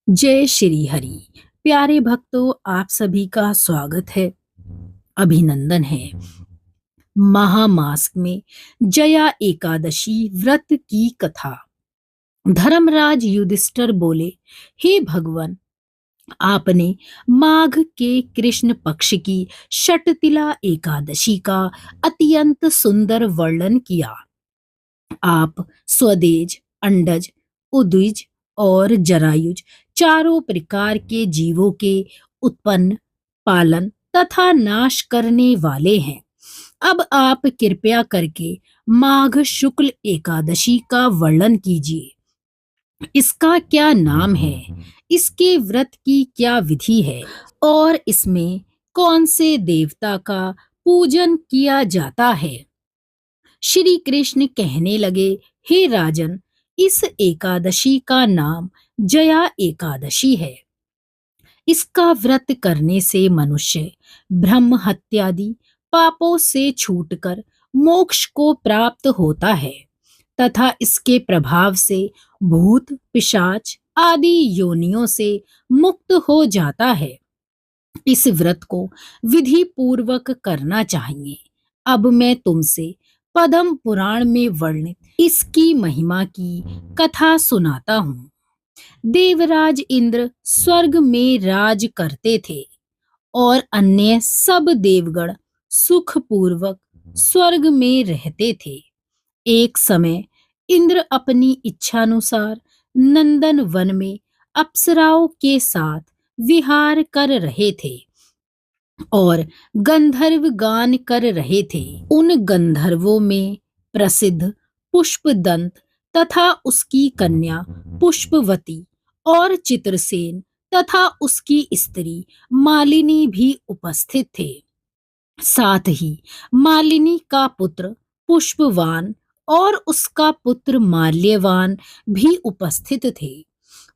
जय श्री हरि। प्यारे भक्तों, आप सभी का स्वागत है, अभिनंदन है। महामास में जया एकादशी व्रत की कथा। धर्मराज युधिष्ठिर बोले, हे भगवान, आपने माघ के कृष्ण पक्ष की षटतिला एकादशी का अत्यंत सुंदर वर्णन किया। आप स्वदेज, अंडज, उद्विज और जरायुज चारों प्रकार के जीवों के उत्पन्न, पालन तथा नाश करने वाले हैं। अब आप कृपया करके माघ शुक्ल एकादशी का वर्णन कीजिए। इसका क्या नाम है, इसके व्रत की क्या विधि है और इसमें कौन से देवता का पूजन किया जाता है। श्री कृष्ण कहने लगे, हे राजन, इस एकादशी का नाम जया एकादशी है। इसका व्रत करने से मनुष्य ब्रह्म हत्यादि पापों से छूटकर मोक्ष को प्राप्त होता है तथा इसके प्रभाव से भूत पिशाच आदि योनियों से मुक्त हो जाता है। इस व्रत को विधि पूर्वक करना चाहिए। अब मैं तुमसे पद्म पुराण में वर्णित इसकी महिमा की कथा सुनाता हूँ। देवराज इंद्र स्वर्ग में राज करते थे और अन्य सब देवगण सुख पूर्वक स्वर्ग में रहते थे। एक समय इंद्र अपनी इच्छानुसार नंदन वन में अप्सराओं के साथ विहार कर रहे थे और गंधर्व गान कर रहे थे। उन गंधर्वों में प्रसिद्ध पुष्पदंत तथा उसकी कन्या पुष्पवती और चित्रसेन तथा उसकी स्त्री मालिनी भी उपस्थित थे। साथ ही मालिनी का पुत्र पुष्पवान और उसका पुत्र माल्यवान भी उपस्थित थे।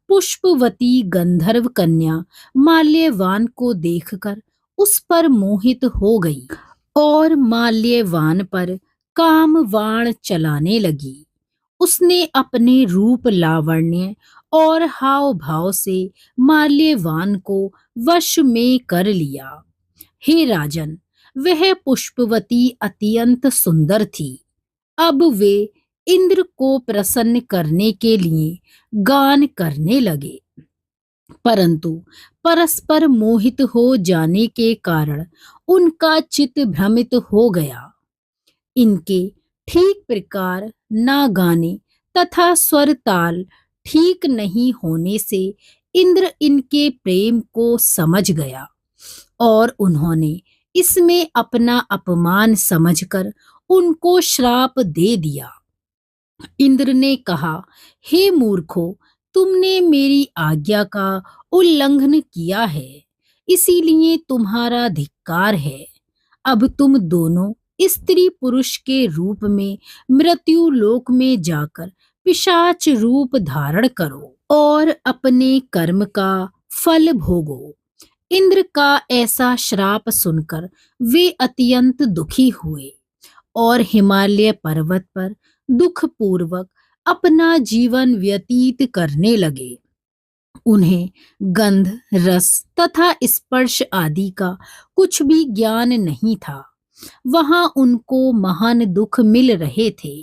पुष्पवती गंधर्व कन्या माल्यवान को देखकर उस पर मोहित हो गई और माल्यवान पर काम बाण चलाने लगी। उसने अपने रूप लावण्य और हाव भाव से माल्यवान को वश में कर लिया। हे राजन, वह पुष्पवती अत्यंत सुंदर थी। अब वे इंद्र को प्रसन्न करने के लिए गान करने लगे, परंतु परस्पर मोहित हो जाने के कारण उनका चित्त भ्रमित हो गया। इनके ठीक प्रकार ना गाने तथा स्वर ताल ठीक नहीं होने से इंद्र इनके प्रेम को समझ गया और उन्होंने इसमें अपना अपमान समझकर उनको श्राप दे दिया। इंद्र ने कहा, हे मूर्खों, तुमने मेरी आज्ञा का उल्लंघन किया है, इसीलिए तुम्हारा धिक्कार है। अब तुम दोनों स्त्री पुरुष के रूप में मृत्यु लोक में जाकर पिशाच रूप धारण करो और अपने कर्म का फल भोगो। इंद्र का ऐसा श्राप सुनकर वे अत्यंत दुखी हुए और हिमालय पर्वत पर दुख पूर्वक अपना जीवन व्यतीत करने लगे। उन्हें गंध, रस तथा स्पर्श आदि का कुछ भी ज्ञान नहीं था। वहां उनको महान दुख मिल रहे थे।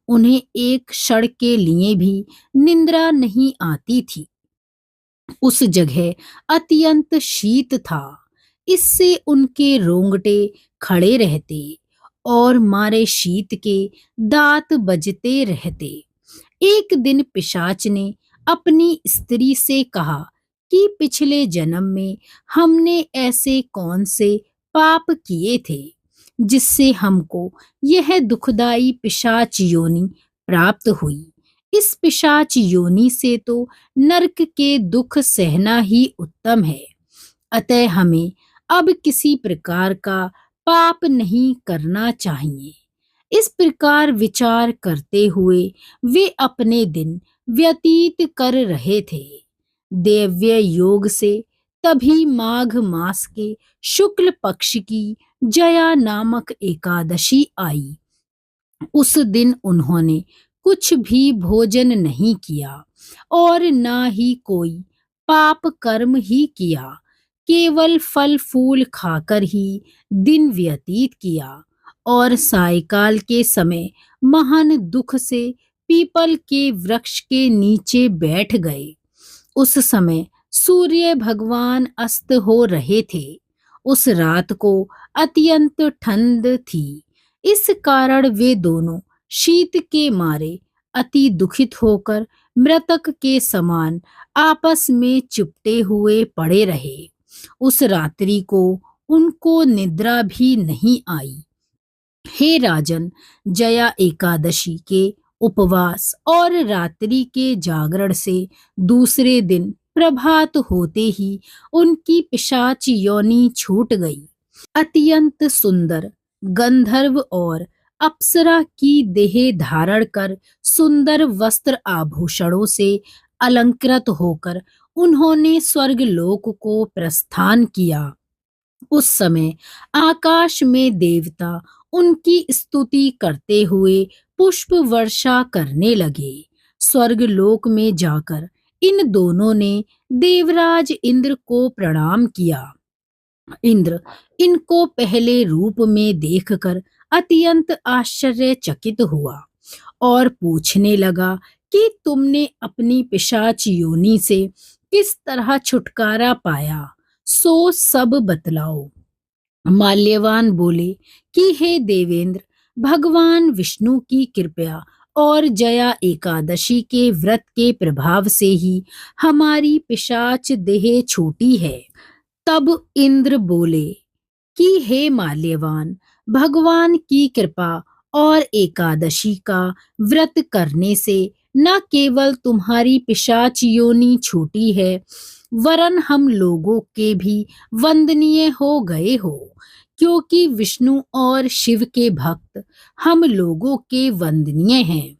उन्हें एक क्षण के लिए भी निंद्रा नहीं आती थी। उस जगह अत्यंत शीत था, इससे उनके रोंगटे खड़े रहते और मारे शीत के दांत बजते रहते। एक दिन पिशाच ने अपनी स्त्री से कहा कि पिछले जन्म में हमने ऐसे कौन से पाप किए थे जिससे हमको यह दुखदाई पिशाच योनि प्राप्त हुई। इस पिशाच योनि से तो नरक के दुख सहना ही उत्तम है। अतः हमें अब किसी प्रकार का पाप नहीं करना चाहिए। इस प्रकार विचार करते हुए वे अपने दिन व्यतीत कर रहे थे। दैव्य योग से तभी माघ मास के शुक्ल पक्ष की जया नामक एकादशी आई। उस दिन उन्होंने कुछ भी भोजन नहीं किया और ना ही कोई पाप कर्म ही किया, केवल फल फूल खाकर ही दिन व्यतीत किया और सायकाल के समय महान दुख से पीपल के वृक्ष के नीचे बैठ गए। उस समय सूर्य भगवान अस्त हो रहे थे। उस रात को अत्यंत ठंड थी। इस कारण वे दोनों शीत के मारे अति दुखित होकर मृतक के समान आपस में चिपटे हुए पड़े रहे। उस रात्रि को उनको निद्रा भी नहीं आई। हे राजन, जया एकादशी के उपवास और रात्रि के जागरण से दूसरे दिन प्रभात होते ही उनकी पिशाच योनि छूट गई। अत्यंत सुंदर गंधर्व और अप्सरा की देह धारण कर सुंदर वस्त्र आभूषणों से अलंकृत होकर उन्होंने स्वर्गलोक को प्रस्थान किया। उस समय आकाश में देवता उनकी स्तुति करते हुए पुष्प वर्षा करने लगे। स्वर्गलोक में जाकर इन दोनों ने देवराज इंद्र को प्रणाम किया। इंद्र इनको पहले रूप में देखकर अत्यंत आश्चर्यचकित हुआ और पूछने लगा कि तुमने अपनी पिशाच योनि से किस तरह छुटकारा पाया, सो सब बतलाओ। माल्यवान बोले कि हे देवेंद्र, भगवान विष्णु की कृपा और जया एकादशी के व्रत के प्रभाव से ही हमारी पिशाच देह छूटी है। तब इंद्र बोले कि हे माल्यवान, भगवान की कृपा और एकादशी का व्रत करने से न केवल तुम्हारी पिशाच योनि छूटी है, वरन हम लोगों के भी वंदनीय हो गए हो, क्योंकि विष्णु और शिव के भक्त हम लोगों के वंदनीय हैं।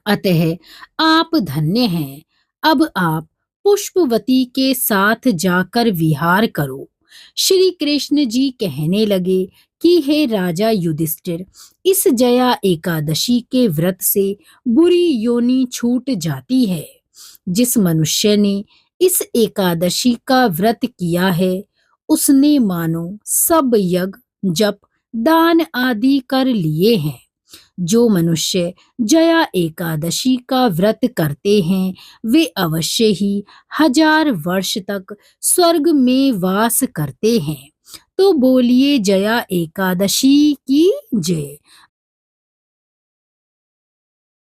अतः आप धन्य हैं। अब आप पुष्पवती के साथ जाकर विहार करो। श्री कृष्ण जी कहने लगे कि हे राजा युधिष्ठिर, इस जया एकादशी के व्रत से बुरी योनि छूट जाती है। जिस मनुष्य ने इस एकादशी का व्रत किया है, उसने मानो सब यज्ञ जप दान आदि कर लिए हैं। जो मनुष्य जया एकादशी का व्रत करते हैं, वे अवश्य ही 1000 वर्ष तक स्वर्ग में वास करते हैं। तो बोलिए जया एकादशी की जय।